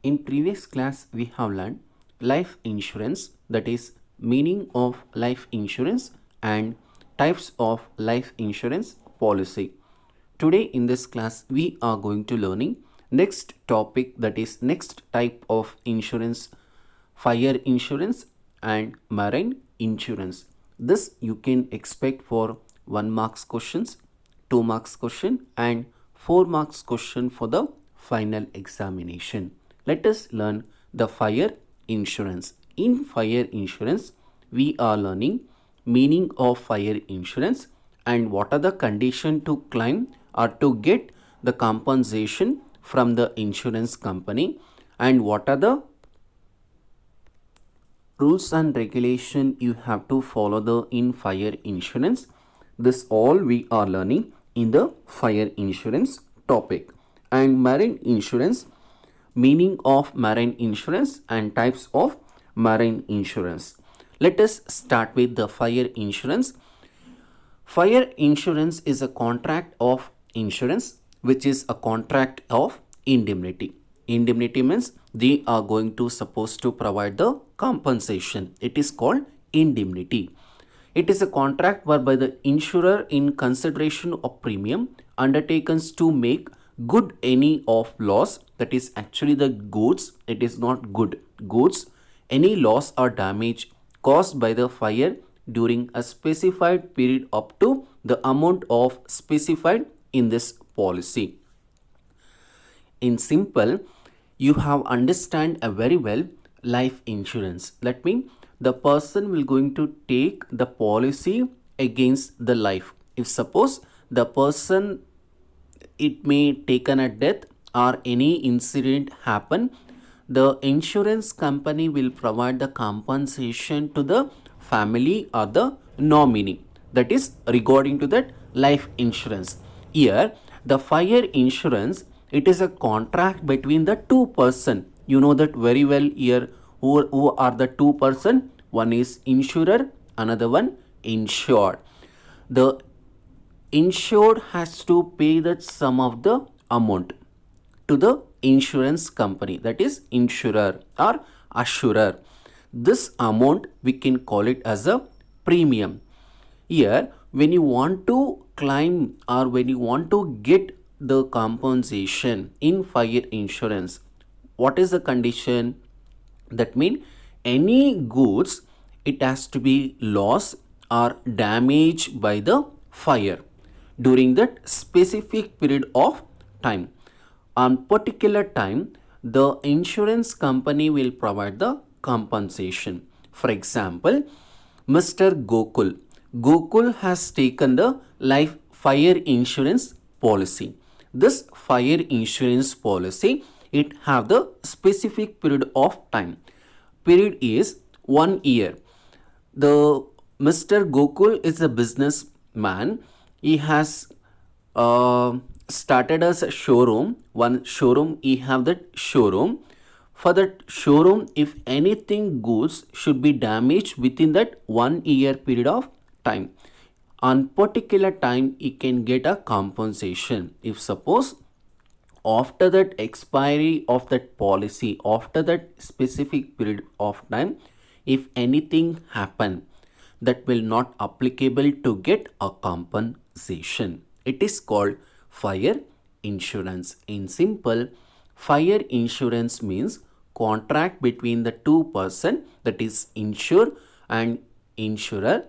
In previous class, we have learned life insurance, that is meaning of life insurance and types of life insurance policy. Today in this class, we are going to learning next topic, that is next type of insurance, fire insurance and marine insurance. This you can expect for 1 marks questions, 2 marks question and 4 marks question for the final examination. Let us learn the fire insurance. In fire insurance, we are learning meaning of fire insurance and what are the condition to claim or to get the compensation from the insurance company, and what are the rules and regulation you have to follow the in fire insurance. This all we are learning in the fire insurance topic. And marine insurance, meaning of marine insurance and types of marine insurance. Let us start with the fire insurance. Fire insurance is a contract of insurance which is a contract of indemnity. Indemnity means they are going to supposed to provide the compensation. It is called indemnity. It is a contract whereby the insurer in consideration of premium undertakes to make good any of loss, that is actually the goods, it is not good goods, any loss or damage caused by the fire during a specified period up to the amount of specified in this policy. In simple, you have understand a very well life insurance. That means the person will going to take the policy against the life. If suppose the person, it may taken a death or any incident happen, the insurance company will provide the compensation to the family or the nominee, that is regarding to that life insurance. Here the fire insurance, it is a contract between the two person. You know that very well here. Who are the two person? One is insurer, another one insured. The insured has to pay that sum of the amount to the insurance company, that is insurer or assurer. This amount we can call it as a premium. Here when you want to claim or when you want to get the compensation in fire insurance, what is the condition? That means any goods, it has to be lost or damaged by the fire during that specific period of time. On particular time, the insurance company will provide the compensation. For example, Mr. Gokul has taken the life fire insurance policy. This fire insurance policy, it have the specific period of time. Period is 1 year. The Mr. Gokul is a businessman. He has started as a showroom. One showroom, he have that showroom. For that showroom, if anything goods should be damaged within that 1 year period of time, on particular time he can get a compensation. If suppose after that expiry of that policy, after that specific period of time, if anything happen, that will not applicable to get a compensation. It is called fire insurance. In simple, fire insurance means contract between the two person, that is insured and insurer.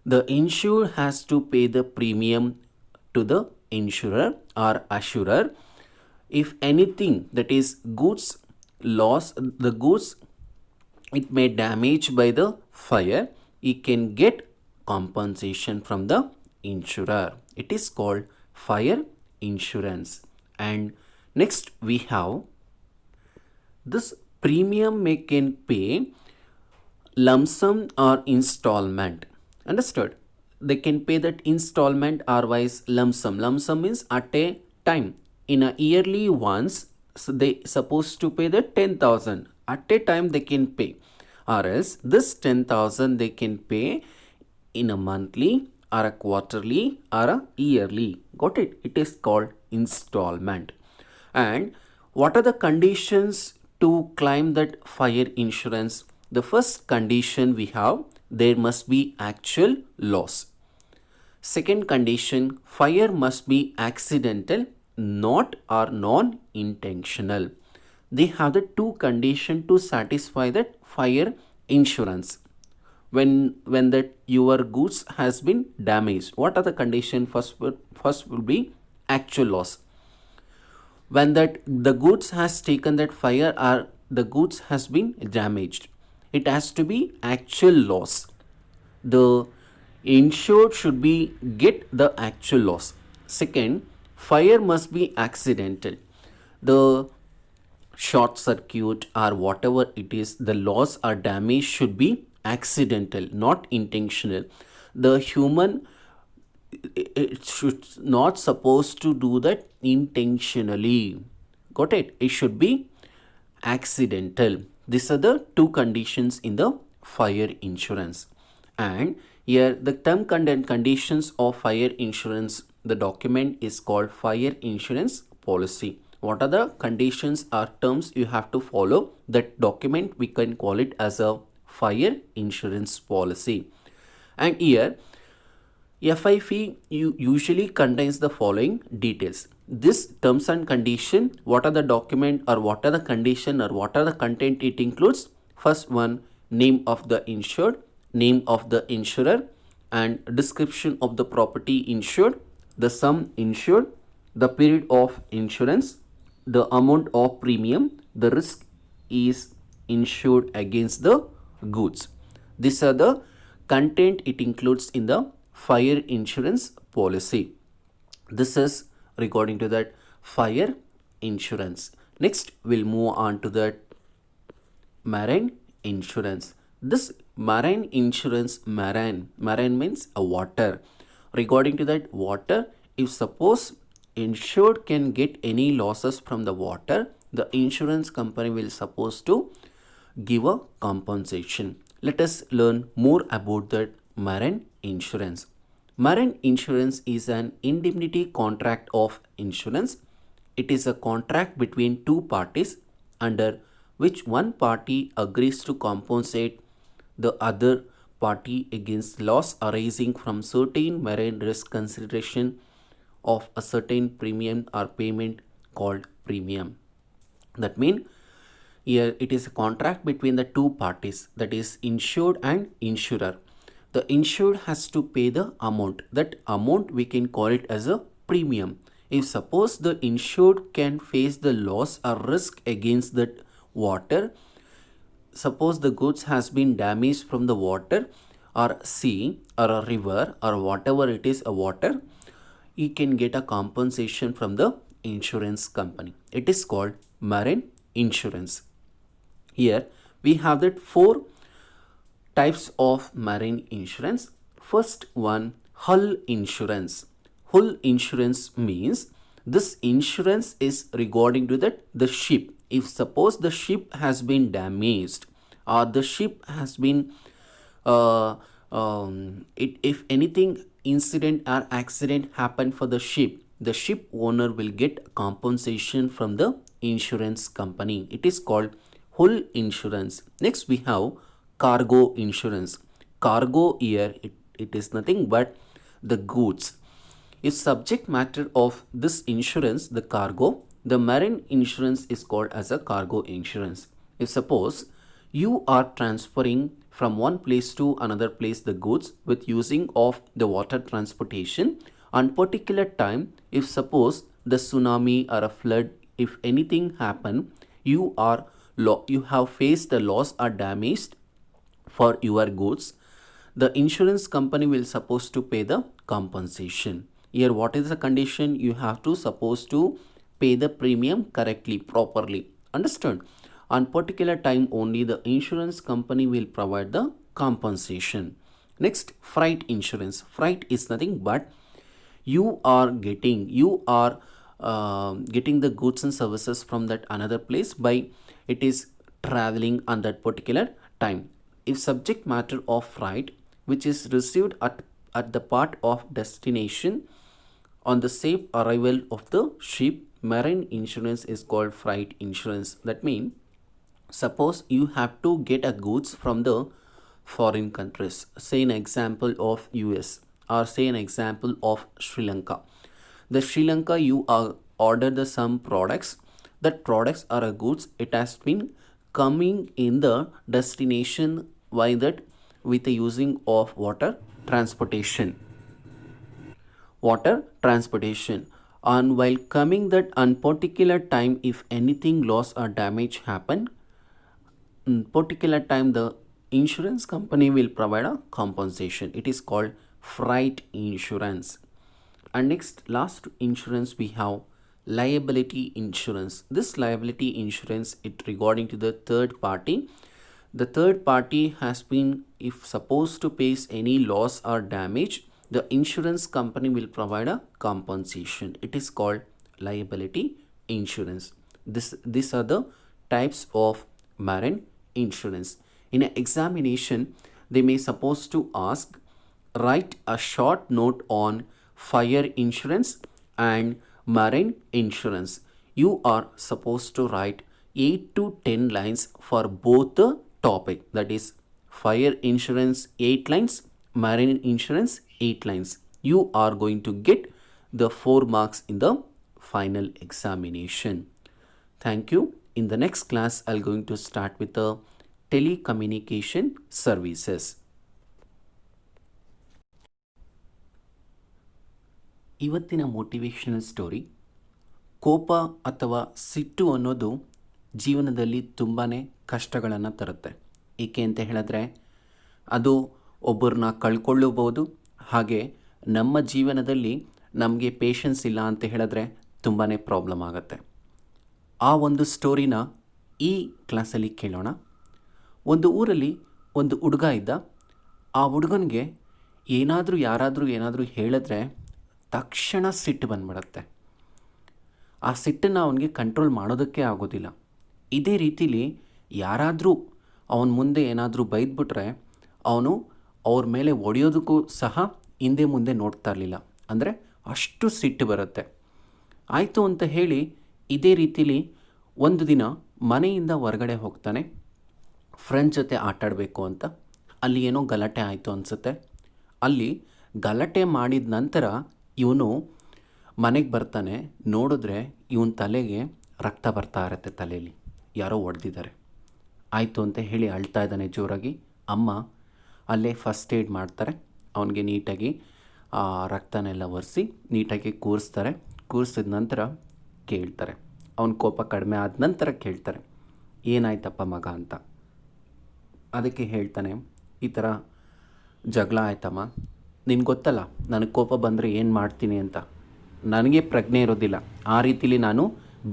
The insured has to pay the premium to the insurer or assurer. If anything, that is goods loss, the goods it may damage by the fire, he can get compensation from the insurer. It is called fire insurance. And next we have this premium may can pay lump sum or installment. Understood? They can pay that installment or wise lump sum. Lump sum means at a time. In a yearly once, so they supposed to pay the 10,000. At a time they can pay. Or else this 10,000 they can pay in a monthly or a quarterly or a yearly. Got it? It is called installment. And what are the conditions to claim that fire insurance, the first condition we have, there must be actual loss. Second condition, fire must be accidental, not or non-intentional. They have the two conditions to satisfy that fire insurance. When that your goods has been damaged, what are the condition? First will be actual loss. When that the goods has taken that fire or the goods has been damaged, it has to be actual loss. The insured should be get the actual loss. Second, fire must be accidental. The short circuit or whatever it is, the loss or damage should be accidental, not intentional. The human, it should not supposed to do that intentionally. Got it? It should be accidental. These are the two conditions in the fire insurance. And here the term and conditions of fire insurance, the document is called fire insurance policy. What are the conditions or terms you have to follow? That document we can call it as a fire insurance policy. And here FIP usually contains the following details. This terms and condition, what are the document or what are the condition or what are the content it includes? First one, name of the insured, name of the insurer, and description of the property insured, the sum insured, the period of insurance, the amount of premium, the risk is insured against the goods. These are the content it includes in the fire insurance policy. This is regarding to that fire insurance. Next, we'll move on to that marine insurance. This marine insurance, marine means a water. Regarding to that water, if suppose insured can get any losses from the water, the insurance company will supposed to give a compensation. Let us learn more about that marine insurance. Marine insurance is an indemnity contract of insurance. It is a contract between two parties under which one party agrees to compensate the other party against loss arising from certain marine risk consideration of a certain premium or payment called premium. That means here it is a contract between the two parties, that is insured and insurer. The insured has to pay the amount. That amount we can call it as a premium. If suppose the insured can face the loss or risk against that water, suppose the goods has been damaged from the water or sea or a river or whatever it is a water, he can get a compensation from the insurance company. It is called marine insurance. Here we have that four types of marine insurance. First one, hull insurance. Hull insurance means this insurance is regarding to that the ship. If suppose the ship has been damaged or the ship has been if anything incident or accident happen for the ship owner will get compensation from the insurance company. It is called hull insurance. Next we have cargo insurance. Cargo here it is nothing but the goods. If subject matter of this insurance the cargo, the marine insurance is called as a cargo insurance. If suppose you are transferring from one place to another place the goods with using of the water transportation, on particular time if suppose the tsunami or a flood, if anything happen, you have faced the loss or damage for your goods, the insurance company will supposed to pay the compensation. Here what is the condition? You have to supposed to pay the premium correctly, properly. Understood? On particular time only the insurance company will provide the compensation. Next, freight insurance. Freight is nothing but you are getting the goods and services from that another place by it is traveling on that particular time. If subject matter of freight which is received at the part of destination on the safe arrival of the ship, marine insurance is called freight insurance. That means Suppose you have to get a goods from the foreign countries, say an example of US or say an example of Sri Lanka. The Sri Lanka you order the some products. That products are a goods. It has been coming in the destination. Why that? With the using of water transportation. And while coming that on particular time, if anything loss or damage happen, in particular time the insurance company will provide a compensation. It is called freight insurance. And next, last insurance we have liability insurance. This liability insurance, it regarding to the third party. The third party has been, if supposed to face any loss or damage, the insurance company will provide a compensation. It is called liability insurance. These are the types of marine insurance. In an examination, they may supposed to ask, write a short note on fire insurance and marine insurance. You are supposed to write 8 to 10 lines for both the topic, that is fire insurance 8 lines, marine insurance 8 lines. You are going to get the 4 marks in the final examination. Thank you. In the next class, I'm going to start with the telecommunication services. ಇವತ್ತಿನ motivational story, ಕೋಪ ಅಥವಾ ಸಿಟ್ಟು ಅನ್ನೋದು ಜೀವನದಲ್ಲಿ ತುಂಬಾ ಕಷ್ಟಗಳನ್ನು ತರುತ್ತೆ. ಏಕೆ ಅಂತ ಹೇಳಿದ್ರೆ ಅದು ಒಬ್ಬರನ್ನ ಕಳ್ಕೊಳ್ಳಬಹುದು, ಹಾಗೆ ನಮ್ಮ ಜೀವನದಲ್ಲಿ ನಮಗೆ ಪೇಷನ್ಸ್ ಇಲ್ಲ ಅಂತ ಹೇಳಿದ್ರೆ ತುಂಬಾ ಪ್ರಾಬ್ಲಮ್ ಆಗುತ್ತೆ. ಆ ಒಂದು ಸ್ಟೋರಿನ ಈ ಕ್ಲಾಸಲ್ಲಿ ಕೇಳೋಣ. ಒಂದು ಊರಲ್ಲಿ ಒಂದು ಹುಡುಗ ಇದ್ದ. ಆ ಹುಡುಗನಿಗೆ ಯಾರಾದರೂ ಏನಾದರೂ ಹೇಳಿದ್ರೆ ತಕ್ಷಣ ಸಿಟ್ಟು ಬಂದ್ಬಿಡತ್ತೆ. ಆ ಸಿಟ್ಟನ್ನು ಅವನಿಗೆ ಕಂಟ್ರೋಲ್ ಮಾಡೋದಕ್ಕೆ ಆಗೋದಿಲ್ಲ. ಇದೇ ರೀತಿಲಿ ಯಾರಾದರೂ ಅವನ ಮುಂದೆ ಏನಾದರೂ ಬೈದ್ಬಿಟ್ರೆ ಅವನು ಅವ್ರ ಮೇಲೆ ಹೊಡೆಯೋದಕ್ಕೂ ಸಹ ಹಿಂದೆ ಮುಂದೆ ನೋಡ್ತಾ ಇರಲಿಲ್ಲ. ಅಂದರೆ ಅಷ್ಟು ಸಿಟ್ಟು ಬರುತ್ತೆ. ಆಯಿತು ಅಂತ ಹೇಳಿ ಇದೇ ರೀತಿಲಿ ಒಂದು ದಿನ ಮನೆಯಿಂದ ಹೊರಗಡೆ ಹೋಗ್ತಾನೆ, ಫ್ರೆಂಡ್ಸ್ ಜೊತೆ ಆಟಾಡಬೇಕು ಅಂತ. ಅಲ್ಲಿ ಏನೋ ಗಲಾಟೆ ಆಯಿತು ಅನಿಸುತ್ತೆ. ಅಲ್ಲಿ ಗಲಾಟೆ ಮಾಡಿದ ನಂತರ ಇವನು ಮನೆಗೆ ಬರ್ತಾನೆ. ನೋಡಿದ್ರೆ ಇವನ ತಲೆಗೆ ರಕ್ತ ಬರ್ತಾ ಇರುತ್ತೆ, ತಲೆಯಲ್ಲಿ ಯಾರೋ ಹೊಡೆದಿದ್ದಾರೆ. ಆಯಿತು ಅಂತ ಹೇಳಿ ಅಳ್ತಾ ಇದ್ದಾನೆ ಜೋರಾಗಿ. ಅಮ್ಮ ಅಲ್ಲೇ ಫಸ್ಟ್ ಏಡ್ ಮಾಡ್ತಾರೆ. ಅವನಿಗೆ ನೀಟಾಗಿ ರಕ್ತನೆಲ್ಲ ಒರೆಸಿ ನೀಟಾಗಿ ಕೂರಿಸ್ತಾರೆ. ಕೂರಿಸಿದ ನಂತರ ಕೇಳ್ತಾರೆ, ಅವನ ಕೋಪ ಕಡಿಮೆ ಆದ ನಂತರ ಕೇಳ್ತಾರೆ, ಏನಾಯ್ತಪ್ಪ ಮಗ ಅಂತ. ಅದಕ್ಕೆ ಹೇಳ್ತಾನೆ, ಈ ಥರ ಜಗಳ ಆಯ್ತಮ್ಮ, ನಿನ್ಗೆ ಗೊತ್ತಲ್ಲ ನನಗೆ ಕೋಪ ಬಂದರೆ ಏನು ಮಾಡ್ತೀನಿ ಅಂತ. ನನಗೆ ಪ್ರಜ್ಞೆ ಇರೋದಿಲ್ಲ, ಆ ರೀತಿಲಿ ನಾನು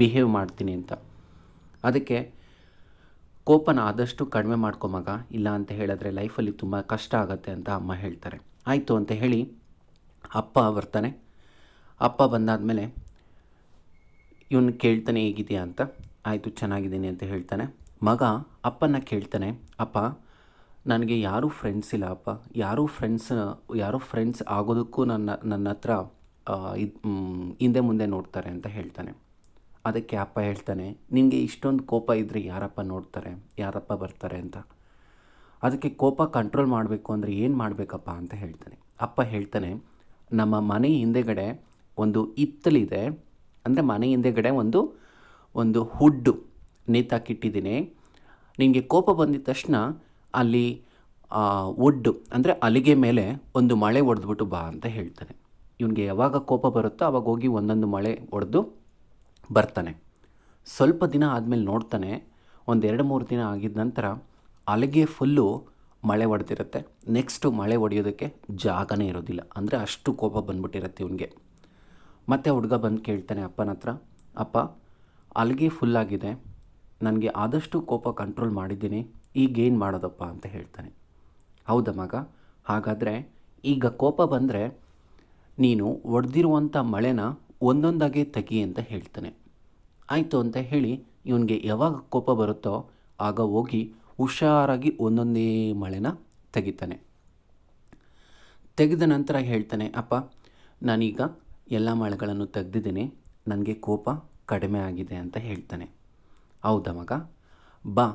ಬಿಹೇವ್ ಮಾಡ್ತೀನಿ ಅಂತ. ಅದಕ್ಕೆ ಕೋಪನ ಆದಷ್ಟು ಕಡಿಮೆ ಮಾಡ್ಕೊ ಮಗ, ಇಲ್ಲ ಅಂತ ಹೇಳಿದ್ರೆ ಲೈಫಲ್ಲಿ ತುಂಬ ಕಷ್ಟ ಆಗುತ್ತೆ ಅಂತ ಅಮ್ಮ ಹೇಳ್ತಾರೆ. ಆಯಿತು ಅಂತ ಹೇಳಿ ಅಪ್ಪ ಬರ್ತಾನೆ. ಅಪ್ಪ ಬಂದಾದಮೇಲೆ ಇವನು ಕೇಳ್ತಾನೆ, ಹೇಗಿದೆಯಾ ಅಂತ. ಆಯಿತು ಚೆನ್ನಾಗಿದ್ದೀನಿ ಅಂತ ಹೇಳ್ತಾನೆ. ಮಗ ಅಪ್ಪನ ಕೇಳ್ತಾನೆ, ಅಪ್ಪ ನನಗೆ ಯಾರೂ ಫ್ರೆಂಡ್ಸ್ ಇಲ್ಲ ಅಪ್ಪ, ಯಾರೂ ಫ್ರೆಂಡ್ಸ್ ಆಗೋದಕ್ಕೂ ನನ್ನ ಹತ್ರ ಹಿಂದೆ ಮುಂದೆ ನೋಡ್ತಾರೆ ಅಂತ ಹೇಳ್ತಾನೆ. ಅದಕ್ಕೆ ಅಪ್ಪ ಹೇಳ್ತಾನೆ, ನಿನಗೆ ಇಷ್ಟೊಂದು ಕೋಪ ಇದ್ದರೆ ಯಾರಪ್ಪ ನೋಡ್ತಾರೆ, ಯಾರಪ್ಪ ಬರ್ತಾರೆ ಅಂತ. ಅದಕ್ಕೆ ಕೋಪ ಕಂಟ್ರೋಲ್ ಮಾಡಬೇಕು ಅಂದರೆ ಏನು ಮಾಡಬೇಕಪ್ಪ ಅಂತ ಹೇಳ್ತಾನೆ. ಅಪ್ಪ ಹೇಳ್ತಾನೆ, ನಮ್ಮ ಮನೆ ಹಿಂದೆಗಡೆ ಒಂದು ಹಿತ್ತಲಿದೆ. ಅಂದರೆ ಮನೆ ಹಿಂದೆಗಡೆ ಒಂದು ಹುಡ್ಡು ನೇತಾಕಿಟ್ಟಿದ್ದೀನಿ. ನಿನಗೆ ಕೋಪ ಬಂದಿದ ತಕ್ಷಣ ಅಲ್ಲಿ ವುಡ್ಡು ಅಂದರೆ ಅಲಿಗೆ ಮೇಲೆ ಒಂದು ಮಳೆ ಹೊಡೆದ್ಬಿಟ್ಟು ಬಾ ಅಂತ ಹೇಳ್ತಾನೆ. ಇವನಿಗೆ ಯಾವಾಗ ಕೋಪ ಬರುತ್ತೋ ಆವಾಗ ಹೋಗಿ ಒಂದೊಂದು ಮಳೆ ಹೊಡೆದು ಬರ್ತಾನೆ. ಸ್ವಲ್ಪ ದಿನ ಆದಮೇಲೆ ನೋಡ್ತಾನೆ, ಒಂದು 2-3 ದಿನ ಆಗಿದ ನಂತರ ಅಲಿಗೆ ಫುಲ್ಲು ಮಳೆ ಹೊಡೆದಿರುತ್ತೆ. ನೆಕ್ಸ್ಟು ಮಳೆ ಹೊಡೆಯೋದಕ್ಕೆ ಜಾಗನೇ ಇರೋದಿಲ್ಲ, ಅಂದರೆ ಅಷ್ಟು ಕೋಪ ಬಂದ್ಬಿಟ್ಟಿರುತ್ತೆ ಇವನಿಗೆ. ಮತ್ತೆ ಹುಡುಗ ಬಂದು ಕೇಳ್ತಾನೆ ಅಪ್ಪನ ಹತ್ರ, ಅಪ್ಪ ಅಲ್ಲಿಗೆ ಫುಲ್ಲಾಗಿದೆ, ನನಗೆ ಆದಷ್ಟು ಕೋಪ ಕಂಟ್ರೋಲ್ ಮಾಡಿದ್ದೀನಿ, ಈಗೇನು ಮಾಡೋದಪ್ಪ ಅಂತ ಹೇಳ್ತಾನೆ. ಹೌದಾ ಮಗ, ಹಾಗಾದರೆ ಈಗ ಕೋಪ ಬಂದರೆ ನೀನು ಹೊಡೆದಿರುವಂಥ ಮಳೆನ ಒಂದೊಂದಾಗೆ ತೆಗಿ ಅಂತ ಹೇಳ್ತಾನೆ. ಆಯಿತು ಅಂತ ಹೇಳಿ ಇವನಿಗೆ ಯಾವಾಗ ಕೋಪ ಬರುತ್ತೋ ಆಗ ಹೋಗಿ ಹುಷಾರಾಗಿ ಒಂದೊಂದೇ ಮಳೆನ ತೆಗಿತಾನೆ. ತೆಗೆದ ನಂತರ ಹೇಳ್ತಾನೆ, ಅಪ್ಪ ನಾನೀಗ ಎಲ್ಲ ಮಳೆಗಳನ್ನು ತೆಗೆದಿದ್ದೀನಿ, ನನಗೆ ಕೋಪ ಕಡಿಮೆ ಆಗಿದೆ ಅಂತ ಹೇಳ್ತಾನೆ. ಹೌದಾ ಮಗ, ಬಾ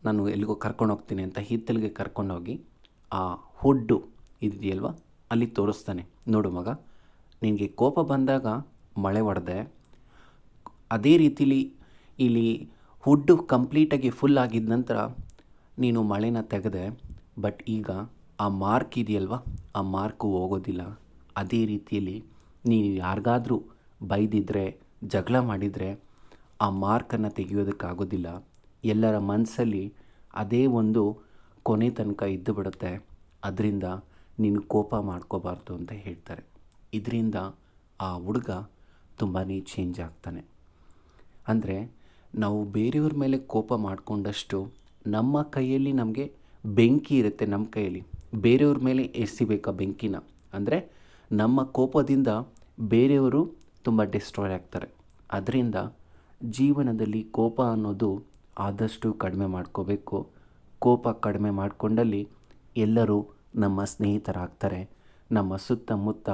ನಾನು ಎಲ್ಲಿಗೋ ಕರ್ಕೊಂಡು ಹೋಗ್ತೀನಿ ಅಂತ ಹಿತ್ತಲಿಗೆ ಕರ್ಕೊಂಡೋಗಿ ಆ ಹುಡ್ಡು ಇದೆಯಲ್ವ ಅಲ್ಲಿ ತೋರಿಸ್ತಾನೆ. ನೋಡು ಮಗ, ನಿನಗೆ ಕೋಪ ಬಂದಾಗ ಮಳೆ ಹೊಡೆದೆ, ಅದೇ ರೀತಿಲಿ ಇಲ್ಲಿ ಹುಡ್ಡು ಕಂಪ್ಲೀಟಾಗಿ ಫುಲ್ ಆಗಿದ ನಂತರ ನೀನು ಮಳೆನ ತೆಗೆದೆ, ಬಟ್ ಈಗ ಆ ಮಾರ್ಕ್ ಇದೆಯಲ್ವ ಆ ಮಾರ್ಕು ಹೋಗೋದಿಲ್ಲ. ಅದೇ ರೀತಿಯಲ್ಲಿ ನೀನು ಯಾರಿಗಾದ್ರೂ ಬೈದಿದ್ರೆ, ಜಗಳ ಮಾಡಿದರೆ ಆ ಮಾರ್ಕನ್ನು ತೆಗೆಯೋದಕ್ಕಾಗೋದಿಲ್ಲ. ಎಲ್ಲರ ಮನಸ್ಸಲ್ಲಿ ಅದೇ ಒಂದು ಕೊನೆ ತನಕ ಇದ್ದು ಬಿಡುತ್ತೆ. ಅದರಿಂದ ನೀನು ಕೋಪ ಮಾಡ್ಕೋಬಾರ್ದು ಅಂತ ಹೇಳ್ತಾರೆ. ಇದರಿಂದ ಆ ಹುಡುಗ ತುಂಬಾ ಚೇಂಜ್ ಆಗ್ತಾನೆ. ಅಂದರೆ ನಾವು ಬೇರೆಯವ್ರ ಮೇಲೆ ಕೋಪ ಮಾಡಿಕೊಂಡಷ್ಟು ನಮ್ಮ ಕೈಯಲ್ಲಿ ನಮಗೆ ಬೆಂಕಿ ಇರುತ್ತೆ. ನಮ್ಮ ಕೈಯಲ್ಲಿ ಬೇರೆಯವ್ರ ಮೇಲೆ ಎಸಿಬೇಕಾ ಬೆಂಕಿನ? ಅಂದರೆ ನಮ್ಮ ಕೋಪದಿಂದ ಬೇರೆಯವರು ತುಂಬ ಡಿಸ್ಟ್ರಾಯ್ ಆಗ್ತಾರೆ. ಅದರಿಂದ ಜೀವನದಲ್ಲಿ ಕೋಪ ಅನ್ನೋದು ಆದಷ್ಟು ಕಡಿಮೆ ಮಾಡ್ಕೋಬೇಕು. ಕೋಪ ಕಡಿಮೆ ಮಾಡಿಕೊಂಡಲ್ಲಿ ಎಲ್ಲರೂ ನಮ್ಮ ಸ್ನೇಹಿತರಾಗ್ತಾರೆ, ನಮ್ಮ ಸುತ್ತಮುತ್ತ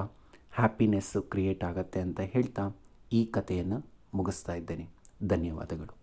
ಹ್ಯಾಪಿನೆಸ್ಸು ಕ್ರಿಯೇಟ್ ಆಗುತ್ತೆ ಅಂತ ಹೇಳ್ತಾ ಈ ಕಥೆಯನ್ನು ಮುಗಿಸ್ತಾ ಇದ್ದೇನೆ. ಧನ್ಯವಾದಗಳು.